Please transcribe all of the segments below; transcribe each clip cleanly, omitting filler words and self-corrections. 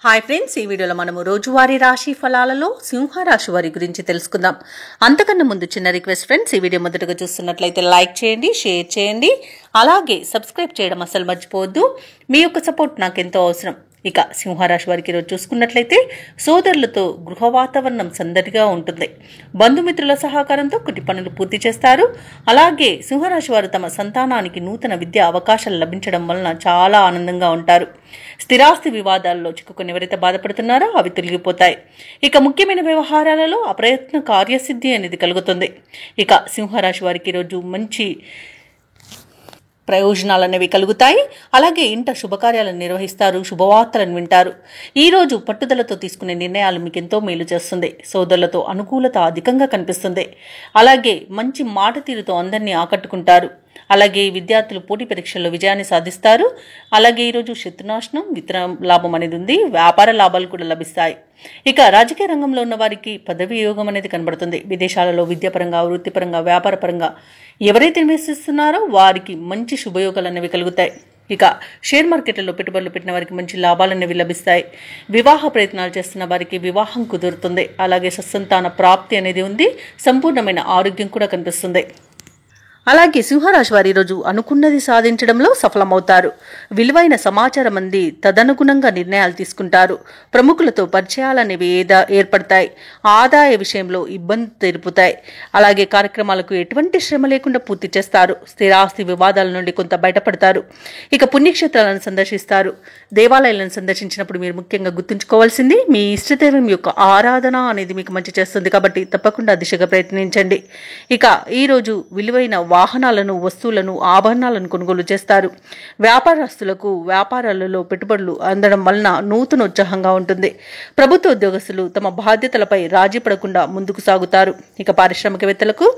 Hi friends, ఈ వీడియోలో మనము రోజువారీ రాశి ఫలాలలో సింహరాశి వారి గురించి తెలుసుకుందాం. అంతకన్నా ముందు చిన్న రిక్వెస్ట్ ఫ్రెండ్స్, ఈ వీడియో మొదటగా చూస్తున్నట్లయితే లైక్ చేయండి, షేర్ చేయండి, అలాగే సబ్స్క్రైబ్ చేయడం అసలు మర్చిపోవద్దు. మీ యొక్క సపోర్ట్ నాకు ఎంతో అవసరం. ఇక సింహరాశి వారికి ఈరోజు చూసుకున్నట్లయితే సోదరులతో గృహ వాతావరణం సందడిగా ఉంటుంది. బంధుమిత్రుల సహకారంతో కొన్ని పనులు పూర్తి చేస్తారు. అలాగే సింహరాశి వారు తమ సంతానానికి నూతన విద్యా అవకాశాలు లభించడం వలన చాలా ఆనందంగా ఉంటారు. స్థిరాస్తి వివాదాల్లో చిక్కుకుని ఎవరైతే బాధపడుతున్నారో అవి తొలగిపోతాయి. ఇక ముఖ్యమైన వ్యవహారాలలో అప్రయత్న కార్యసిద్ధి అనేది కలుగుతుంది. ఇక సింహరాశి వారికి ఈరోజు మంచి ప్రయోజనాలు అనేవి కలుగుతాయి. అలాగే ఇంట శుభకార్యాలను నిర్వహిస్తారు, శుభవార్తలను వింటారు. ఈరోజు పట్టుదలతో తీసుకునే నిర్ణయాలు మీకు ఎంతో మేలు చేస్తుంది. సోదరులతో అనుకూలత అధికంగా కనిపిస్తుంది. అలాగే మంచి మాట తీరుతో అందరినీ ఆకట్టుకుంటారు. అలాగే విద్యార్థులు పోటీ పరీక్షల్లో విజయాన్ని సాధిస్తారు. అలాగే ఈరోజు శత్రునాశనం, విత్తన లాభం అనేది ఉంది. వ్యాపార లాభాలు కూడా లభిస్తాయి. ఇక రాజకీయ రంగంలో ఉన్న వారికి పదవి యోగం అనేది కనబడుతుంది. విదేశాలలో విద్యాపరంగా, వృత్తిపరంగా, వ్యాపారపరంగా ఎవరైతే ఇన్వెస్టిస్తున్నారో వారికి మంచి శుభయోగాలు అనేవి కలుగుతాయి. ఇక షేర్ మార్కెట్లలో పెట్టుబడులు పెట్టిన వారికి మంచి లాభాలు అనేవి లభిస్తాయి. వివాహ ప్రయత్నాలు చేస్తున్న వారికి వివాహం కుదురుతుంది. అలాగే సత్సంతాన ప్రాప్తి అనేది ఉంది. సంపూర్ణమైన ఆరోగ్యం కూడా కనిపిస్తుంది. అలాగే సింహరాశి వారు ఈరోజు అనుకున్నది సాధించడంలో సఫలమవుతారు. విలువైన సమాచారం అంది తదనుగుణంగా నిర్ణయాలు తీసుకుంటారు. ప్రముఖులతో పరిచయాలనేవి ఏర్పడతాయి. ఆదాయ విషయంలో ఇబ్బంది తెరుపుతాయి. అలాగే కార్యక్రమాలకు ఎటువంటి శ్రమ లేకుండా పూర్తి చేస్తారు. స్థిరాస్తి వివాదాల నుండి కొంత బయటపడతారు. ఇక పుణ్యక్షేత్రాలను సందర్శిస్తారు. దేవాలయాలను సందర్శించినప్పుడు మీరు ముఖ్యంగా గుర్తుంచుకోవాల్సింది మీ ఇష్టదైవం యొక్క ఆరాధన అనేది మీకు మంచి చేస్తుంది. కాబట్టి తప్పకుండా దిశగా ప్రయత్నించండి. ఇక ఈరోజు విలువైన వాహనాలను, వస్తువులను, ఆభరణాలను కొనుగోలు చేస్తారు. వ్యాపారస్తులకు వ్యాపారాలలో పెట్టుబడులు అందడం వలన నూతన ఉత్సాహంగా ఉంటుంది. ప్రభుత్వ ఉద్యోగస్తులు తమ బాధ్యతలపై రాజీ పడకుండా ముందుకు సాగుతారు. ఇక పారిశ్రామికవేత్తలకు,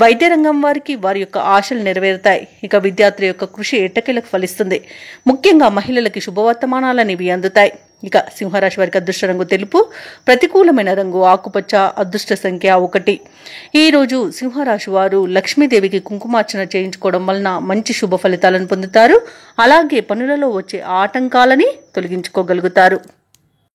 వైద్య రంగం వారికి వారి యొక్క ఆశలు నెరవేరుతాయి. ఇక విద్యార్థుల యొక్క కృషి ఎట్టకేలకు ఫలిస్తుంది. ముఖ్యంగా మహిళలకి శుభవర్తమానాలనేవి అందుతాయి. ఇక సింహరాశి వారికి అదృష్ట రంగు తెలుపు, ప్రతికూలమైన రంగు ఆకుపచ్చ, అదృష్ట సంఖ్య 1. ఈరోజు సింహరాశి వారు లక్ష్మీదేవికి కుంకుమార్చన చేయించుకోవడం వలన మంచి శుభ ఫలితాలను పొందుతారు. అలాగే పనులలో వచ్చే ఆటంకాలని తొలగించుకోగలుగుతారు.